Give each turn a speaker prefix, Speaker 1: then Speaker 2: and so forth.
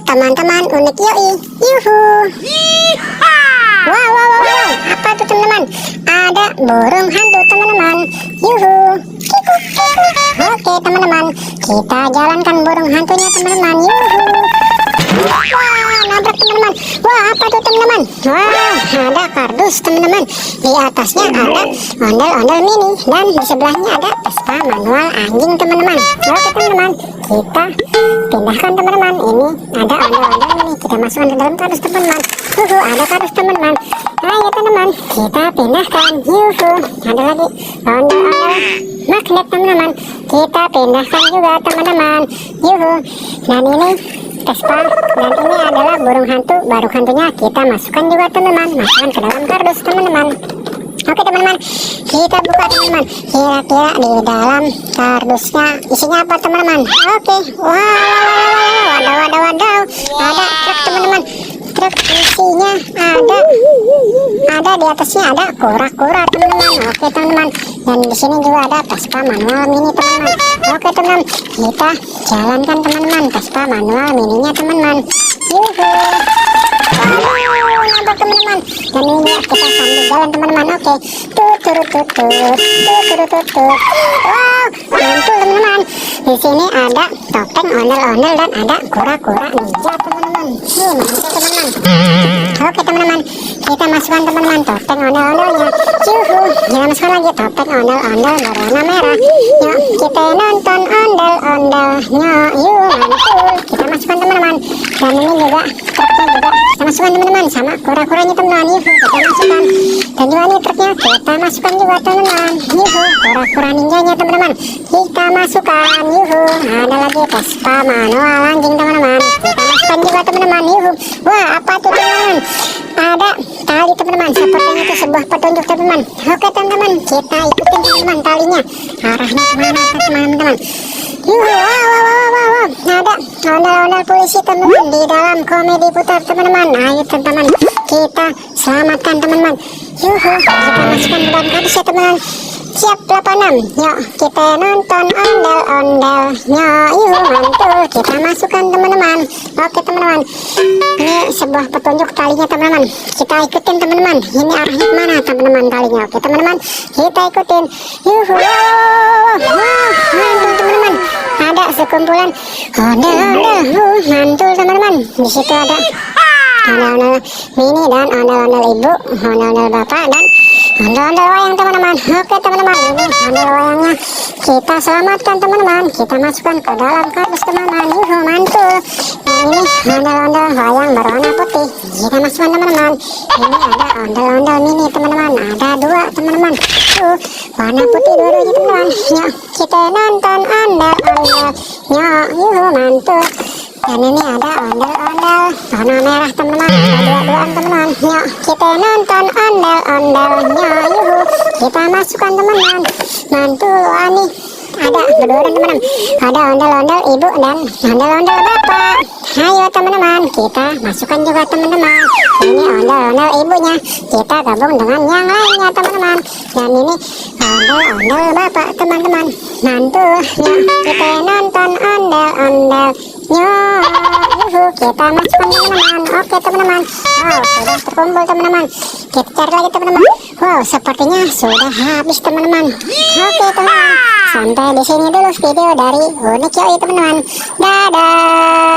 Speaker 1: teman-teman unik yoi. Yuhu. Wow, wow, wow, wow. Apa tuh teman-teman? Ada burung hantu teman-teman. Yuhu. Kiku, kiku. Oke teman-teman, kita jalankan burung hantunya teman-teman. Yuhu. Wah, nabrak teman-teman. Wah, apa tuh teman-teman? Wah, ada kardus teman-teman. Di atasnya ada ondel-ondel mini dan di sebelahnya ada Vespa manual anjing teman-teman. Oke teman-teman, kita pindahkan teman-teman. Ini ada ondel-ondel mini. Kita masukkan ke dalam kardus teman-teman. Ada kardus teman-teman. Ayo teman-teman, kita pindahkan. Yuhu, ada lagi ondel-ondel magnet teman-teman. Kita pindahkan juga teman-teman. Yuhu, dan ini Vespa, dan ini adalah burung hantu. Baru hantunya kita masukkan juga teman-teman. Masukkan ke dalam kardus teman-teman. Oke teman-teman, kita buka teman-teman. Kira-kira di dalam kardusnya isinya apa teman-teman? Oke, wow, wadaw, ada truk teman-teman. Truk isinya ada di atasnya ada kura-kura teman-teman. Oke teman-teman, dan di sini juga ada Vespa manual mini teman-teman. Oke teman-teman, kita jalankan teman-teman Vespa manual mininya teman-teman. Yuhu. Nambah teman-teman, dan ini kita sambil jalan teman-teman. Oke, wow, mantul teman-teman. Di sini ada topeng ondel-ondel dan ada kura-kura ninja teman-teman. Mantul teman-teman. Oke teman-teman, kita masukkan teman-teman topeng ondel-ondelnya. Yuhu, kita masukkan lagi topeng ondel-ondel berwarna merah. Yuk kita nonton ondel-ondelnya. Yuk mantul, kita masukkan teman-teman. Dan ini juga truknya juga kita masukkan teman-teman, sama kura-kuranya teman-teman. Yuhu, kita masukkan. Dan juga ini truknya kita masukkan juga teman-teman. Yuhu, kura-kura ninjanya teman-teman kita masukkan. Yuhu, ada lagi Vespa manual anjing teman-teman. Kita masukkan juga teman-teman. Yuhu, wah apa tuh teman-teman? Ada tali teman-teman, sepertinya itu sebuah petunjuk teman-teman. Oke teman-teman, kita ikutin teman-teman talinya, arahnya kemana teman-teman. Yuhu, wow, ada ondel-ondel polisi teman-teman di dalam komedi putar teman-teman. Ayo teman-teman, kita selamatkan teman-teman. Yuhu, kita masukkan ke dalam kardus ya teman-teman. Siap 86. Yuk kita nonton ondel-ondelnya. Yuhu, mantul, kita masukkan teman-teman. Oke teman-teman, ini sebuah petunjuk talinya teman-teman. Kita ikutin teman-teman. Ini arahnya kemana teman-teman talinya? Oke teman-teman, kita ikutin. Yuhu, wah, mantul teman-teman. Ada sekumpulan ondel-ondel. Mantul teman-teman. Di situ ada ondel-ondel mini dan ondel-ondel ibu, ondel-ondel bapak dan ondel-ondel wayang teman-teman. Oke teman-teman, ini ondel wayangnya kita selamatkan teman-teman. Kita masukkan ke dalam kardus teman-teman. Yuhu, mantul. Nah, ini ondel-ondel wayang berwarna putih. Kita masukkan teman-teman. Ini ada ondel-ondel mini teman-teman. Ada dua teman-teman. Warna putih dua-duanya teman-teman. Yuk kita nonton ondel-ondelnya. Yuhu, mantul. Dan ini ada ondel-ondel warna merah teman-teman. Ada dua-duaan teman-teman. Yuk kita nonton ondel-ondelnya. Yuhu, kita masukkan teman-teman. Mantul, ini ada berdua teman-teman. Ada ondel-ondel ibu dan ondel-ondel bapak. Ayo teman-teman, kita masukkan juga teman-teman. Ini ondel-ondel ibunya kita gabung dengan yang lainnya teman-teman. Dan ini ondel-ondel bapak teman-teman. Mantul, yuk kita nonton ondel-ondel. Yuhu, kita masukkan teman-teman. Oke teman-teman, wow, sudah terkumpul teman-teman. Kita cari lagi teman-teman. Wow, sepertinya sudah habis teman-teman. Oke teman-teman, sampai di sini dulu video dari Unik Yoi teman-teman. Dadah.